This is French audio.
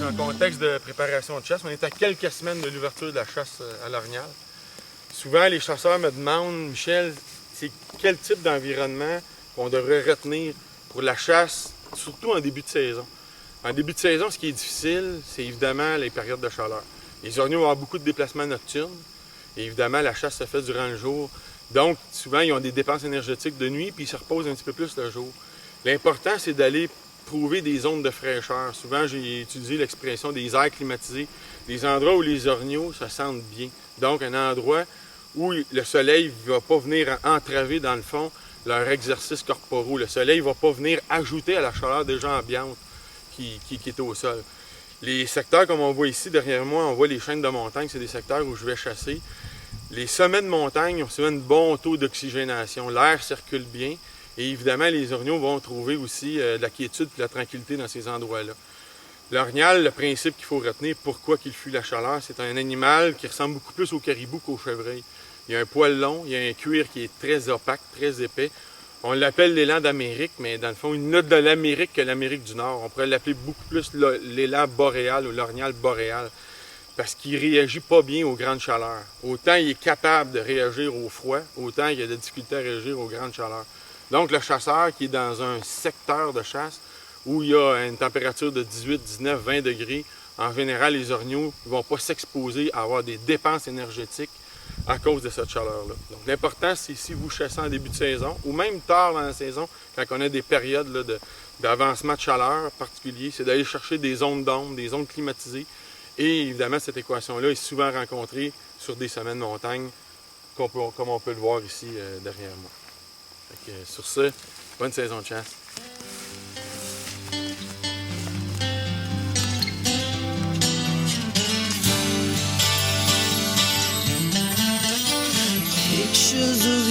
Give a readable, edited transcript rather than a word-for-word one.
un contexte de préparation de chasse. On est à quelques semaines de l'ouverture de la chasse à l'orignal. Souvent, les chasseurs me demandent, Michel, c'est quel type d'environnement qu'on devrait retenir pour la chasse, surtout en début de saison. En début de saison, ce qui est difficile, c'est évidemment les périodes de chaleur. Les orignaux vont avoir beaucoup de déplacements nocturnes. Et évidemment, la chasse se fait durant le jour. Donc, souvent, ils ont des dépenses énergétiques de nuit, puis ils se reposent un petit peu plus le jour. L'important, c'est d'aller trouver des zones de fraîcheur. Souvent, j'ai utilisé l'expression des aires climatisées, des endroits où les orignaux se sentent bien. Donc, un endroit où le soleil ne va pas venir entraver, dans le fond, leur exercice corporel. Le soleil ne va pas venir ajouter à la chaleur déjà ambiante qui est au sol. Les secteurs, comme on voit ici derrière moi, on voit les chaînes de montagne, c'est des secteurs où je vais chasser. Les sommets de montagne ont souvent un bon taux d'oxygénation. L'air circule bien et évidemment, les orignaux vont trouver aussi de la quiétude et de la tranquillité dans ces endroits-là. L'orignal, le principe qu'il faut retenir, pourquoi qu'il fuit la chaleur, c'est un animal qui ressemble beaucoup plus au caribou qu'au chevreuil. Il y a un poil long, il y a un cuir qui est très opaque, très épais. On l'appelle l'élan d'Amérique, mais dans le fond, il n'a de l'Amérique que l'Amérique du Nord. On pourrait l'appeler beaucoup plus l'élan boréal ou l'orignal boréal, parce qu'il ne réagit pas bien aux grandes chaleurs. Autant il est capable de réagir au froid, autant il a de la difficulté à réagir aux grandes chaleurs. Donc le chasseur qui est dans un secteur de chasse où il y a une température de 18, 19, 20 degrés, en général, les orignaux ne vont pas s'exposer à avoir des dépenses énergétiques à cause de cette chaleur-là. Donc l'important, c'est si vous chassez en début de saison, ou même tard dans la saison, quand on a des périodes d'avancement de chaleur particulier, c'est d'aller chercher des zones d'ombre, des zones climatisées. Et évidemment, cette équation-là est souvent rencontrée sur des sommets de montagne, comme on peut le voir ici derrière moi. Fait que, sur ce, bonne saison de chasse. Pictures of